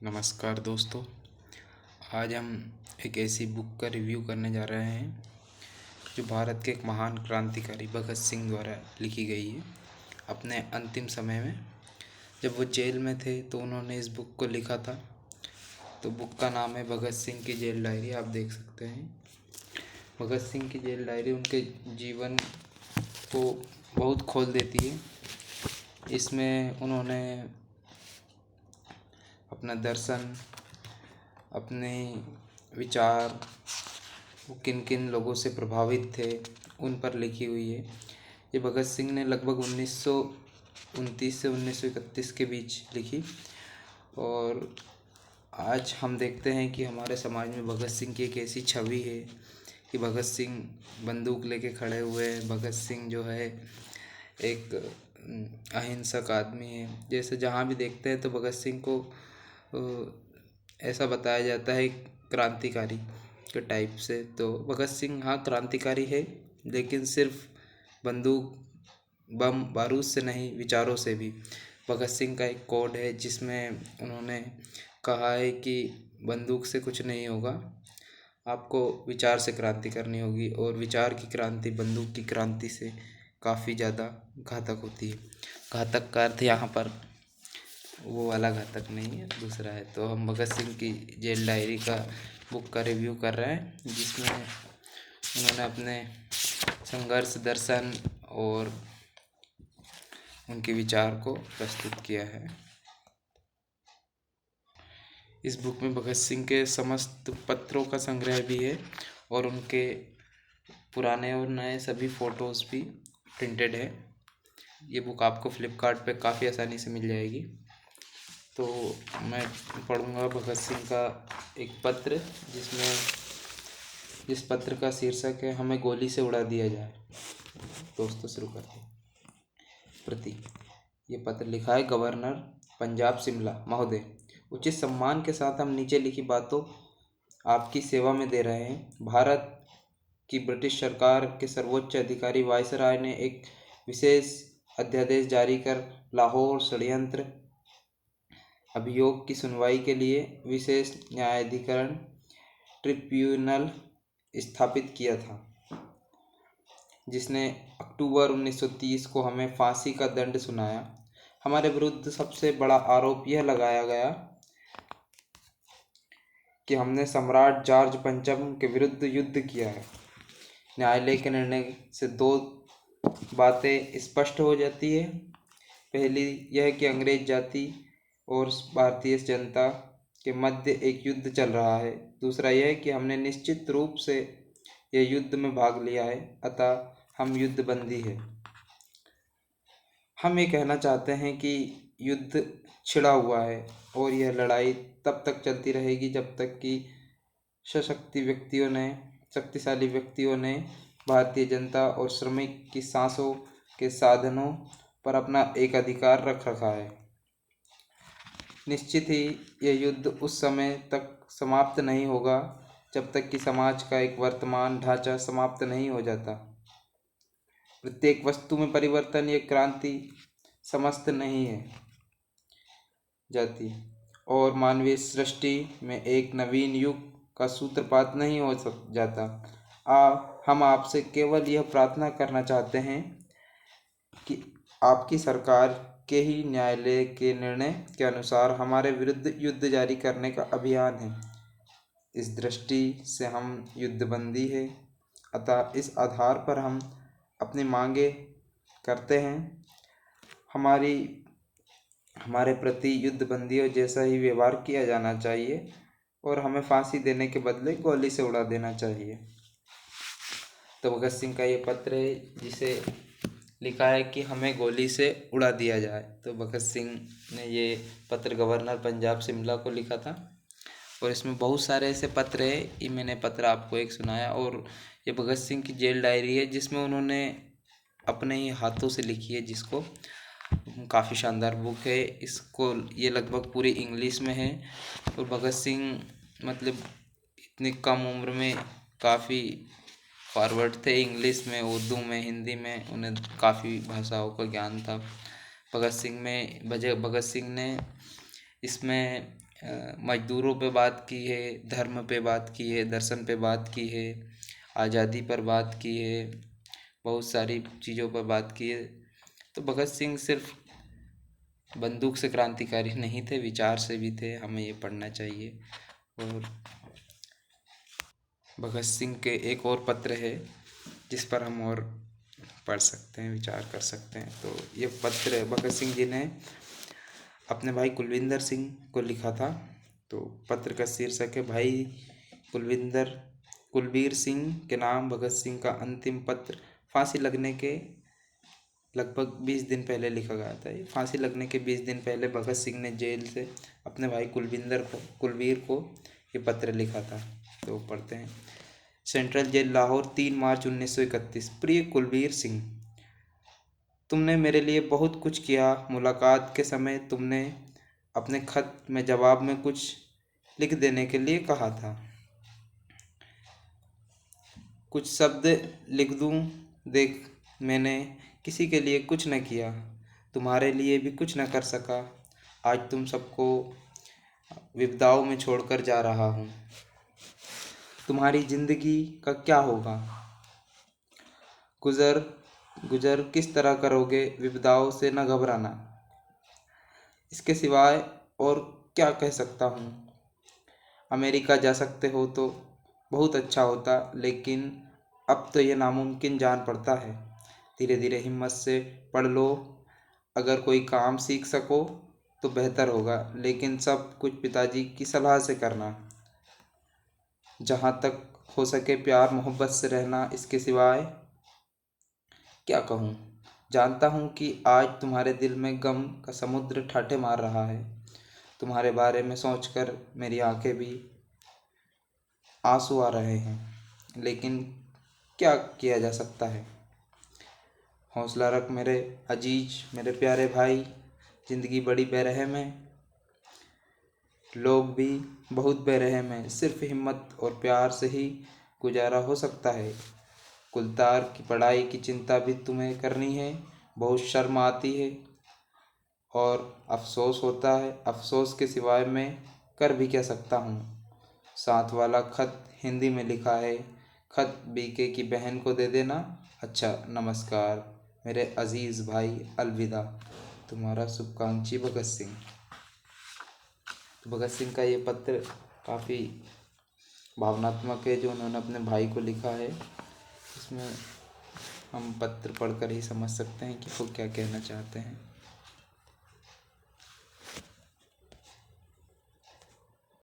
नमस्कार दोस्तों। आज हम एक ऐसी बुक का रिव्यू करने जा रहे हैं जो भारत के एक महान क्रांतिकारी भगत सिंह द्वारा लिखी गई है। अपने अंतिम समय में जब वो जेल में थे तो उन्होंने इस बुक को लिखा था। तो बुक का नाम है भगत सिंह की जेल डायरी। आप देख सकते हैं भगत सिंह की जेल डायरी उनके जीवन को बहुत खोल देती है। इसमें उन्होंने अपना दर्शन, अपने विचार, वो किन किन लोगों से प्रभावित थे उन पर लिखी हुई है। ये भगत सिंह ने लगभग 1929 से 1931 के बीच लिखी। और आज हम देखते हैं कि हमारे समाज में भगत सिंह की एक ऐसी छवि है कि भगत सिंह बंदूक लेके खड़े हुए हैं। भगत सिंह जो है एक अहिंसक आदमी है। जैसे जहाँ भी देखते हैं तो भगत सिंह को ऐसा बताया जाता है क्रांतिकारी के टाइप से। तो भगत सिंह हाँ क्रांतिकारी है, लेकिन सिर्फ बंदूक बम बारूद से नहीं, विचारों से भी। भगत सिंह का एक कोड है जिसमें उन्होंने कहा है कि बंदूक से कुछ नहीं होगा, आपको विचार से क्रांति करनी होगी। और विचार की क्रांति बंदूक की क्रांति से काफ़ी ज़्यादा घातक होती है। घातक का अर्थ यहाँ पर वो वाला घातक नहीं है, दूसरा है। तो हम भगत सिंह की जेल डायरी का बुक का रिव्यू कर रहे हैं, जिसमें उन्होंने अपने संघर्ष, दर्शन और उनके विचार को प्रस्तुत किया है। इस बुक में भगत सिंह के समस्त पत्रों का संग्रह भी है और उनके पुराने और नए सभी फ़ोटोज़ भी प्रिंटेड है। ये बुक आपको फ्लिपकार्ट पे काफ़ी आसानी से मिल जाएगी। तो मैं पढ़ूंगा भगत सिंह का एक पत्र, जिस पत्र का शीर्षक है हमें गोली से उड़ा दिया जाए। दोस्तों शुरू करते हैं। प्रति ये पत्र लिखा है गवर्नर पंजाब शिमला महोदय, उचित सम्मान के साथ हम नीचे लिखी बातों आपकी सेवा में दे रहे हैं। भारत की ब्रिटिश सरकार के सर्वोच्च अधिकारी वायसराय ने एक विशेष अध्यादेश जारी कर लाहौर षड्यंत्र अभियोग की सुनवाई के लिए विशेष न्यायाधिकरण ट्रिब्यूनल स्थापित किया था, जिसने अक्टूबर 1930 को हमें फांसी का दंड सुनाया। हमारे विरुद्ध सबसे बड़ा आरोप यह लगाया गया कि हमने सम्राट जॉर्ज पंचम के विरुद्ध युद्ध किया है। न्यायालय के निर्णय से दो बातें स्पष्ट हो जाती है। पहली यह कि अंग्रेज जाति और भारतीय जनता के मध्य एक युद्ध चल रहा है। दूसरा यह कि हमने निश्चित रूप से यह युद्ध में भाग लिया है, अतः हम युद्धबंदी है। हम ये कहना चाहते हैं कि युद्ध छिड़ा हुआ है और यह लड़ाई तब तक चलती रहेगी जब तक कि शक्तिशाली व्यक्तियों ने भारतीय जनता और श्रमिक की सांसों के साधनों पर अपना एक अधिकार रख रखा है। निश्चित ही यह युद्ध उस समय तक समाप्त नहीं होगा जब तक कि समाज का एक वर्तमान ढांचा समाप्त नहीं हो जाता। प्रत्येक वस्तु में परिवर्तन, ये क्रांति समस्त नहीं है जाती और मानवीय सृष्टि में एक नवीन युग का सूत्रपात नहीं हो जाता। हम आपसे केवल यह प्रार्थना करना चाहते हैं कि आपकी सरकार के ही न्यायालय के निर्णय के अनुसार हमारे विरुद्ध युद्ध जारी करने का अभियान है। इस दृष्टि से हम युद्धबंदी है, अतः इस आधार पर हम अपनी मांगे करते हैं। हमारे प्रति युद्धबंदियों जैसा ही व्यवहार किया जाना चाहिए और हमें फांसी देने के बदले गोली से उड़ा देना चाहिए। तो भगत सिंह का ये पत्र है जिसे लिखा है कि हमें गोली से उड़ा दिया जाए। तो भगत सिंह ने ये पत्र गवर्नर पंजाब शिमला को लिखा था और इसमें बहुत सारे ऐसे पत्र है। ये मैंने पत्र आपको एक सुनाया और ये भगत सिंह की जेल डायरी है जिसमें उन्होंने अपने ही हाथों से लिखी है, जिसको काफ़ी शानदार बुक है। इसको ये लगभग पूरी इंग्लिश में है और भगत सिंह मतलब इतनी कम उम्र में काफ़ी फॉरवर्ड थे। इंग्लिश में, उर्दू में, हिंदी में उन्हें काफ़ी भाषाओं का ज्ञान था। भगत सिंह ने इसमें मजदूरों पे बात की है, धर्म पे बात की है, दर्शन पे बात की है, आज़ादी पर बात की है, बहुत सारी चीज़ों पर बात की है। तो भगत सिंह सिर्फ बंदूक से क्रांतिकारी नहीं थे, विचार से भी थे। हमें ये पढ़ना चाहिए। और भगत सिंह के एक और पत्र है जिस पर हम और पढ़ सकते हैं, विचार कर सकते हैं। तो ये पत्र भगत सिंह जी ने अपने भाई कुलविंदर सिंह को लिखा था। तो पत्र का शीर्षक है, भाई कुलवीर सिंह के नाम भगत सिंह का अंतिम पत्र। फांसी लगने के लगभग 20 दिन पहले लिखा गया था। ये फांसी लगने के 20 दिन पहले भगत सिंह ने जेल से अपने भाई कुलवीर को ये पत्र लिखा था। तो पढ़ते हैं। सेंट्रल जेल लाहौर, 3 मार्च 1931। प्रिय कुलवीर सिंह, तुमने मेरे लिए बहुत कुछ किया। मुलाकात के समय तुमने अपने खत में जवाब में कुछ लिख देने के लिए कहा था। कुछ शब्द लिख दूं? देख, मैंने किसी के लिए कुछ न किया, तुम्हारे लिए भी कुछ न कर सका। आज तुम सबको विपदाओं में छोड़कर जा रहा हूँ। तुम्हारी जिंदगी का क्या होगा? गुजर गुजर किस तरह करोगे? विपदाओं से न घबराना। इसके सिवाय और क्या कह सकता हूँ? अमेरिका जा सकते हो तो बहुत अच्छा होता, लेकिन अब तो ये नामुमकिन जान पड़ता है। धीरे धीरे हिम्मत से पढ़ लो। अगर कोई काम सीख सको तो बेहतर होगा, लेकिन सब कुछ पिताजी की सलाह से करना। जहाँ तक हो सके प्यार मोहब्बत से रहना। इसके सिवाय क्या कहूँ? जानता हूँ कि आज तुम्हारे दिल में गम का समुद्र ठाठे मार रहा है। तुम्हारे बारे में सोचकर मेरी आंखें भी आंसू आ रहे हैं, लेकिन क्या किया जा सकता है? हौसला रख मेरे अजीज, मेरे प्यारे भाई। जिंदगी बड़ी बेरहम है, लोग भी बहुत बेरहम हैं। सिर्फ हिम्मत और प्यार से ही गुजारा हो सकता है। कुलतार की पढ़ाई की चिंता भी तुम्हें करनी है। बहुत शर्म आती है और अफसोस होता है। अफसोस के सिवाय मैं कर भी क्या सकता हूँ? साथ वाला खत हिंदी में लिखा है। खत बीके की बहन को दे देना। अच्छा, नमस्कार मेरे अजीज़ भाई, अलविदा। तुम्हारा शुभकांक्षी भगत सिंह। तो भगत सिंह का ये पत्र काफ़ी भावनात्मक है जो उन्होंने अपने भाई को लिखा है। इसमें हम पत्र पढ़कर ही समझ सकते हैं कि वो क्या कहना चाहते हैं।